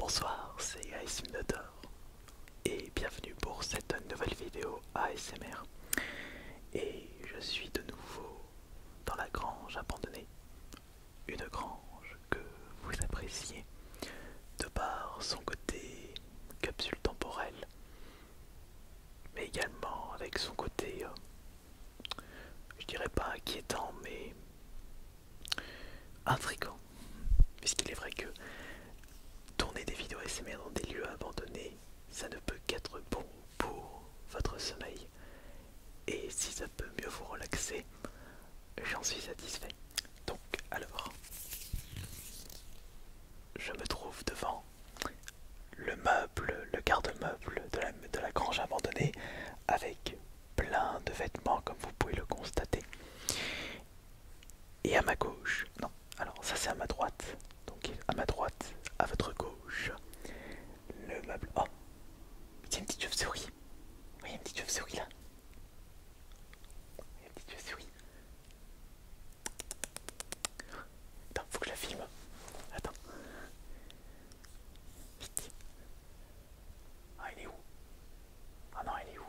Bonsoir, c'est ASMR et bienvenue pour cette nouvelle vidéo ASMR. Et je suis de nouveau dans la grange abandonnée, une grange que vous appréciez de par son côté capsule temporelle, mais également avec son côté, je dirais pas inquiétant, mais intriguant, puisqu'il est vrai que tourner des vidéos ASMR dans des lieux abandonnés, ça ne peut qu'être bon pour votre sommeil. Et si ça peut mieux vous relaxer, j'en suis satisfait. Donc alors, je me trouve devant le meuble, le garde-meuble de la grange abandonnée, avec plein de vêtements comme vous pouvez le constater. Et à ma gauche, non, alors ça c'est à ma droite, donc à ma droite, à votre gauche, le meuble. Oh, il y a une petite chauve-souris. Oui, il y a une petite chauve-souris là. Il y a une petite chauve-souris. Attends, faut que je la filme. Attends. Vite. Ah, il est où? Ah non, il est où?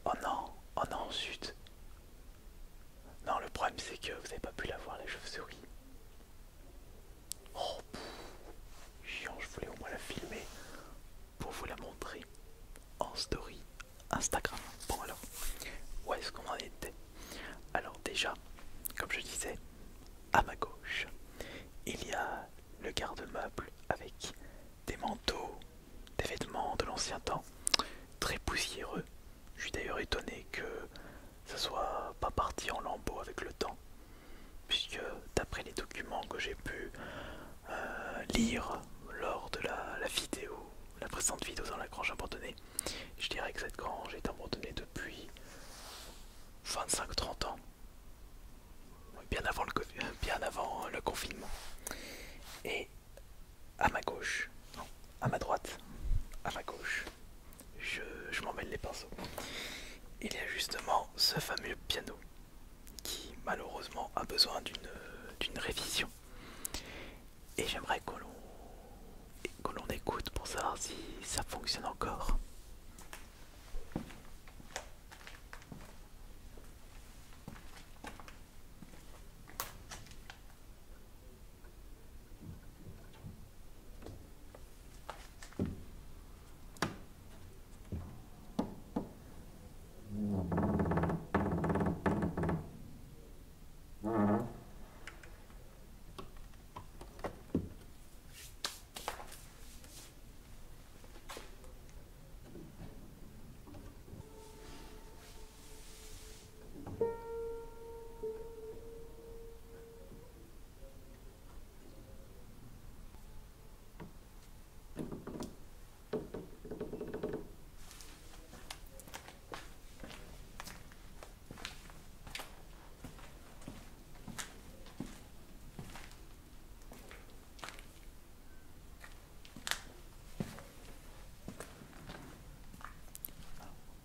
Oh non, zut. Non, le problème c'est que vous n'avez pas pu la voir, la chauve-souris. Oh, chiant, je voulais au moins la filmer pour vous la montrer en story Instagram. Bon alors, où est-ce qu'on en était? Alors déjà, comme je disais, à ma gauche, il y a le garde-meuble avec des manteaux, des vêtements de l'ancien temps, très poussiéreux. Je suis d'ailleurs étonné que ça soit pas parti en lambeaux avec le temps, puisque d'après les documents que j'ai pu lire lors de la vidéo, la précédente vidéo dans la grange abandonnée, je dirais que cette grange est abandonnée depuis 25-30 ans, bien avant le confinement. Et à ma gauche, non, à ma droite, à ma gauche, je m'emmêle les pinceaux. Il y a justement ce fameux piano qui malheureusement a besoin d'une révision. Et j'aimerais que l'on écoute pour savoir si ça fonctionne encore.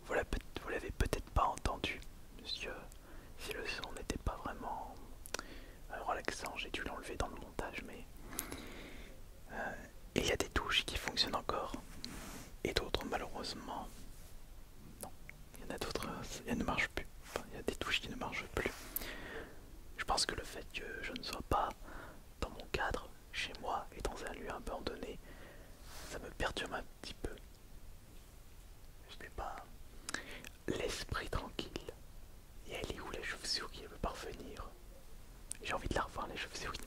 Vous l'avez peut-être pas entendu, monsieur. Si le son n'était pas vraiment relaxant, j'ai dû l'enlever dans le montage, mais il y a des touches qui fonctionnent encore et d'autres malheureusement non. Il y en a d'autres, elles ne marchent plus. Enfin, il y a des touches qui ne marchent plus. Je pense que le fait que je ne sois pas dans mon cadre, chez moi et dans un lieu abandonné, ça me perturbe un petit peu. Je n'ai pas l'esprit tranquille. Et elle est où la chauve-souris? Elle veut pas revenir. J'ai envie de la revoir, la chauve-souris.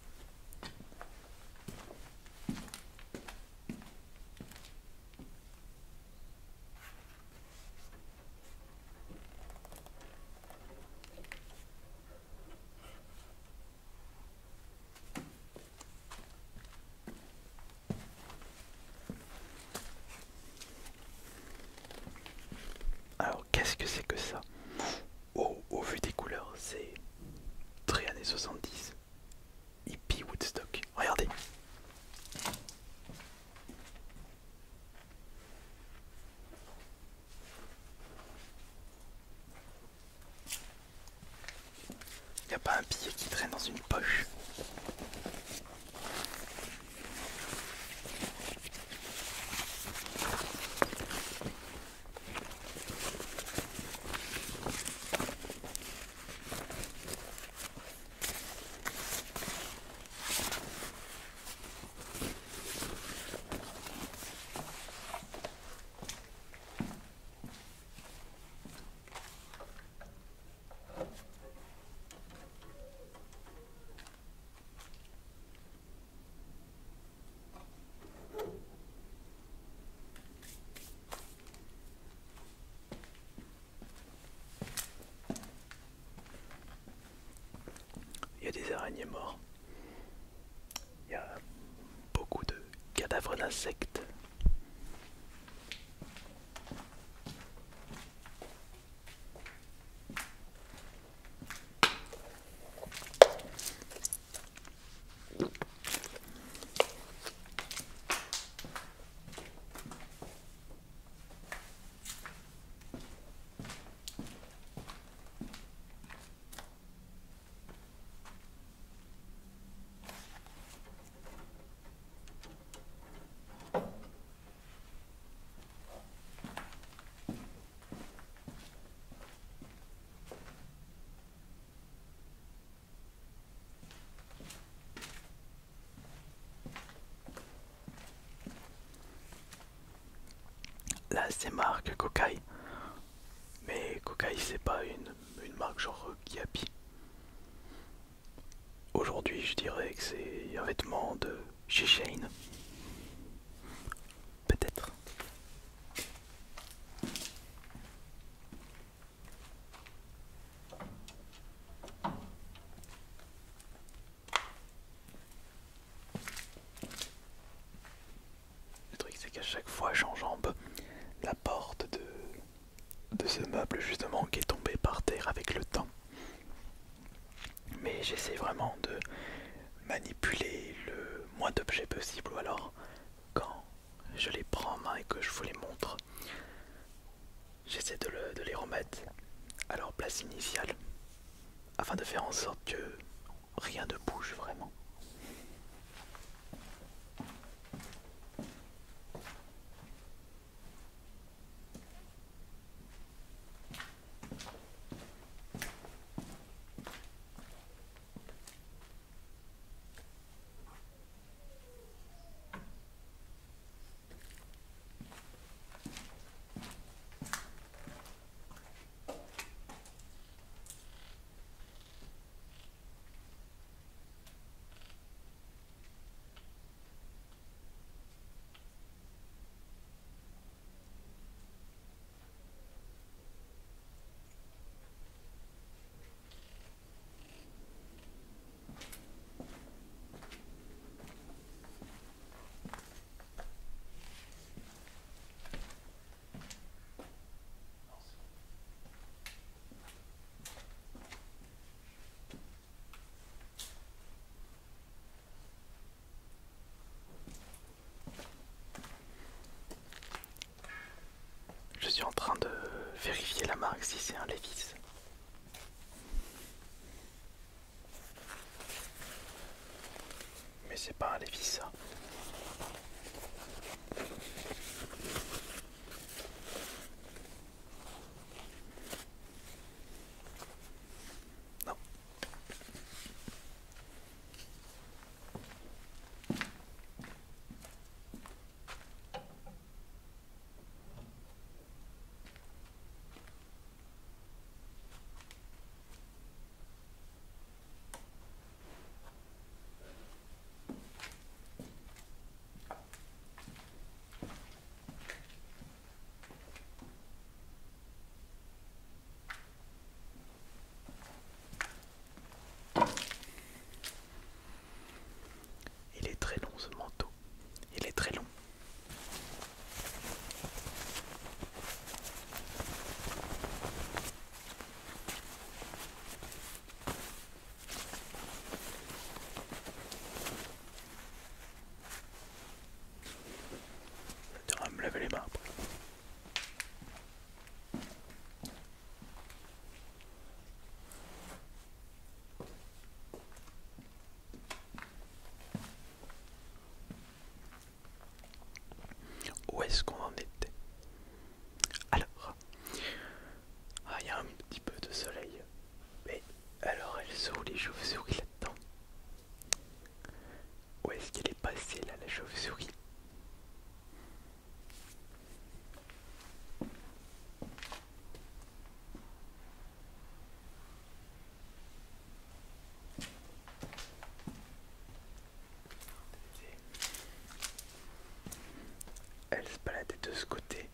Alors, qu'est-ce que c'est que ça? Au vu des couleurs, c'est très années 70. Hippie Woodstock. Regardez. Y a pas un billet qui traîne dans une poche? insectes. Là c'est marque Kokai, mais Kokai c'est pas une marque genre Kiapi. Aujourd'hui je dirais que c'est un vêtement de chez Shane. Peut-être. Le truc c'est qu'à chaque fois j'enjambe la porte de ce meuble justement qui est tombé par terre avec le temps. Mais j'essaie vraiment de manipuler le moins d'objets possible, ou alors quand je les prends en main et que je vous les montre, j'essaie de les remettre à leur place initiale afin de faire en sorte que rien ne bouge vraiment. Je suis en train de vérifier la marque si c'est un Levi's. Mais c'est pas un Levi's ça. Non. Il est très long ce manteau. Il est très long. Je devrais me laver les mains après. Où est-ce qu'on en était? Alors, il y a un petit peu de soleil. Mais alors, elles sont où les chauves-souris là-dedans? Où est-ce qu'elle est passée là, la chauve-souris? Elle se baladait de ce côté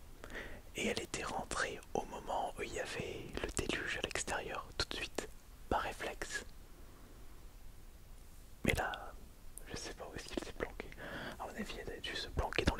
et elle était rentrée au moment où il y avait le déluge à l'extérieur, tout de suite, par réflexe. Mais là, je sais pas où est-ce qu'il s'est planqué. À mon avis, elle a dû se planquer dans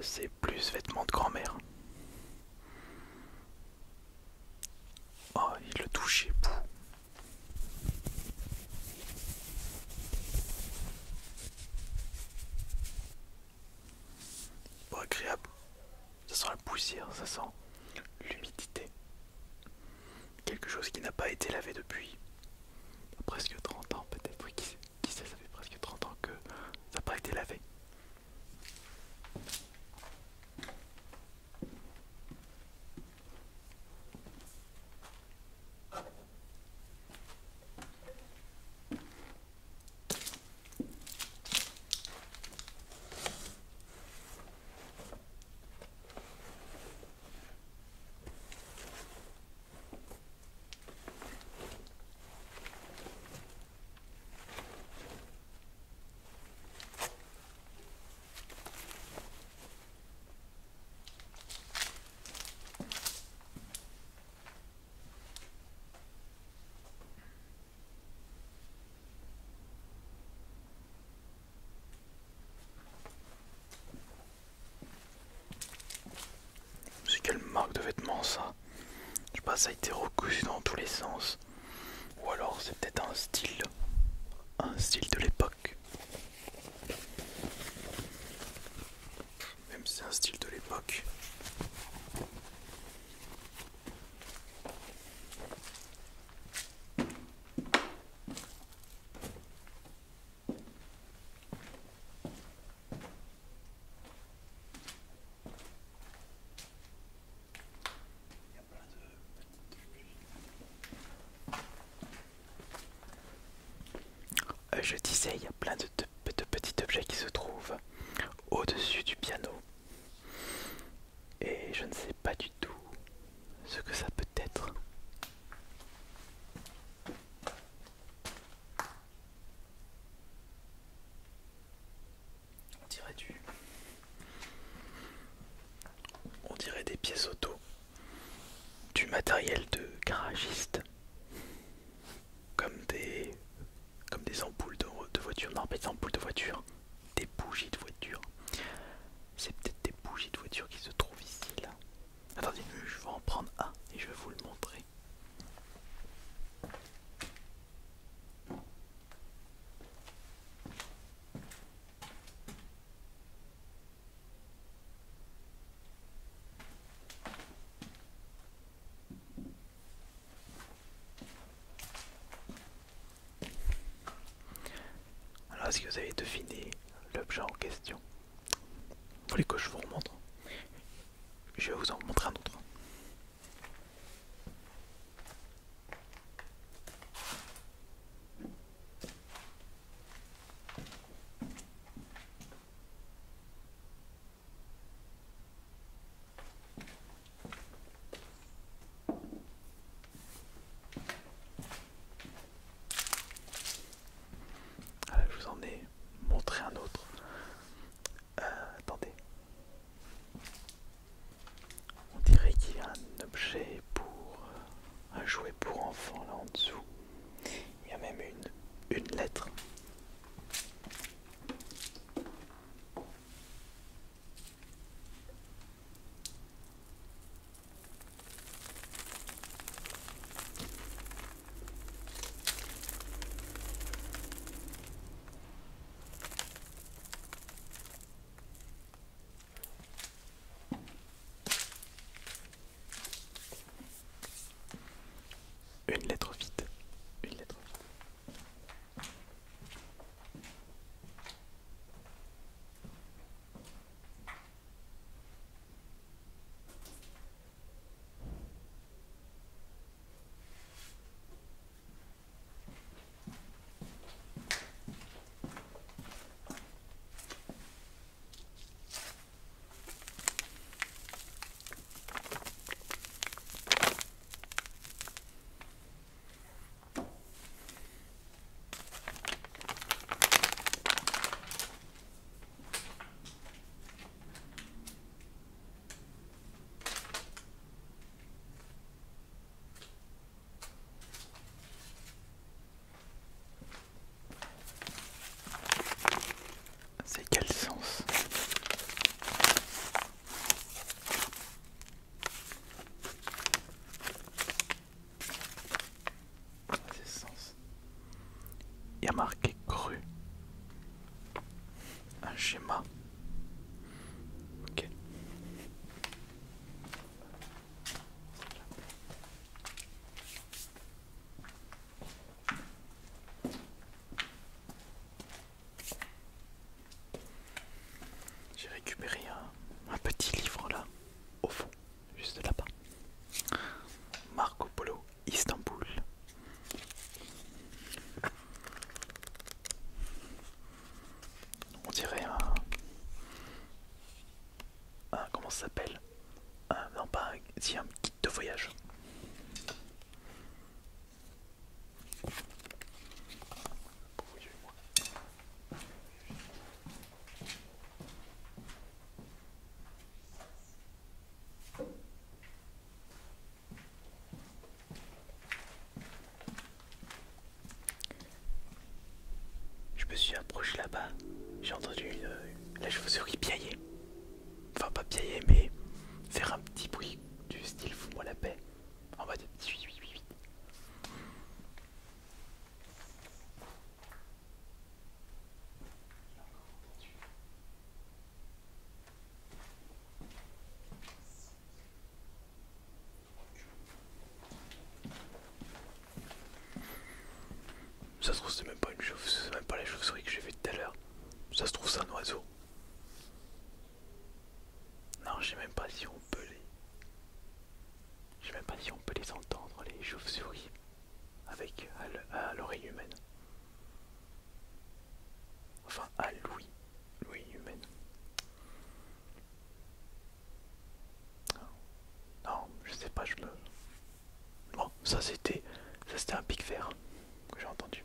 c'est plus vêtements de grand-mère. Oh, il le touchait. Pas agréable. Ça sent la poussière, ça sent l'humidité. Quelque chose qui n'a pas été lavé depuis presque 30 ans peut-être. Oui, qui sait, ça fait presque 30 ans que ça n'a pas été lavé. C'est quelle marque de vêtements ça? Je sais pas, ça a été recousu dans tous les sens. Ou alors c'est peut-être un style de l'époque. Même si c'est un style de l'époque. Je disais, il y a plein de petits objets qui se trouvent au-dessus du piano. Et je ne sais pas du tout ce que ça peut être. On dirait des pièces auto. Du matériel de garagiste. Comme des ampoules de voiture. Non, pas des ampoules de voiture. Des bougies de voiture. C'est peut-être des bougies de voiture qui se trouvent ici, là. Attendez, je vais en prendre un et je vais vous le montrer. Alors, est-ce que vous avez deviné l'objet en question? Vous voulez que je vous remontre? Je vais vous en montrer un autre. Voilà, je vous en ai montré un autre. Attendez. On dirait qu'il y a un objet pour un jouet pour enfants là en dessous. Il y a même une lettre. comment ça s'appelle? Non, pas un, si, un guide de voyage. Je me suis approché là-bas, j'ai entendu la chauve-souris piailler. Enfin, pas piailler, mais faire un petit bruit du style fous-moi la paix. En mode oui, oui, oui, oui. Ça se trouve, c'est même pas une chauve, c'est même pas la chauve-souris que j'ai vue tout à l'heure. Ça se trouve, c'est un oiseau. Non, je sais même pas si on peut les. Je sais même pas si on peut les entendre, les chauves-souris, avec à l'oreille humaine. Enfin, à l'ouïe humaine. Non, je sais pas, je me. Bon, ça c'était un pic vert que j'ai entendu.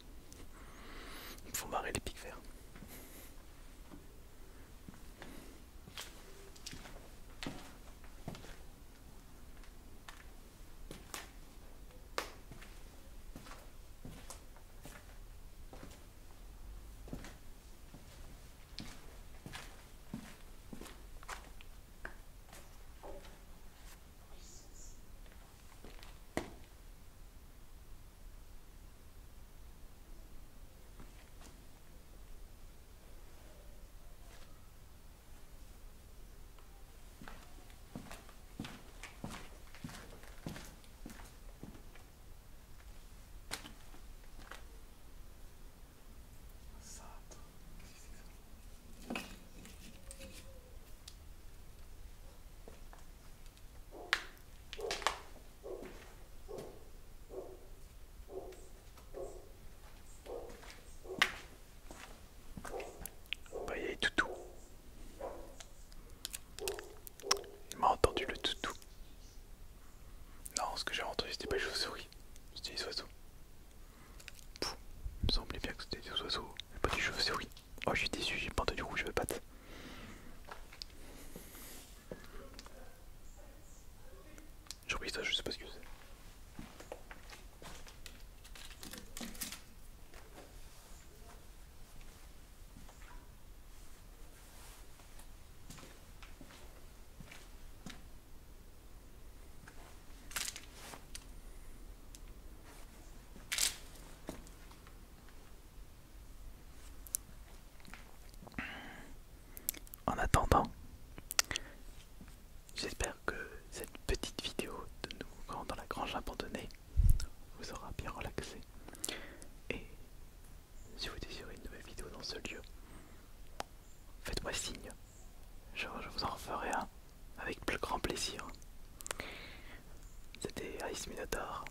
Il me faut marrer les pics verts. Bah, il y a les toutous. Il m'a entendu le toutou. Non, ce que j'ai entendu c'était pas les chauves-souris, c'était les oiseaux. Pouh, il me semblait bien que c'était des oiseaux, mais pas des chauves-souris. Oh, je suis déçu, j'ai pas entendu rouge de patte. J'ai oublié ça, je sais pas ce que c'est. En attendant, j'espère que cette petite vidéo de nous dans la grange abandonnée vous aura bien relaxé. Et si vous désirez une nouvelle vidéo dans ce lieu, faites-moi signe. Je vous en referai un avec plus grand plaisir. C'était Ice Minotaur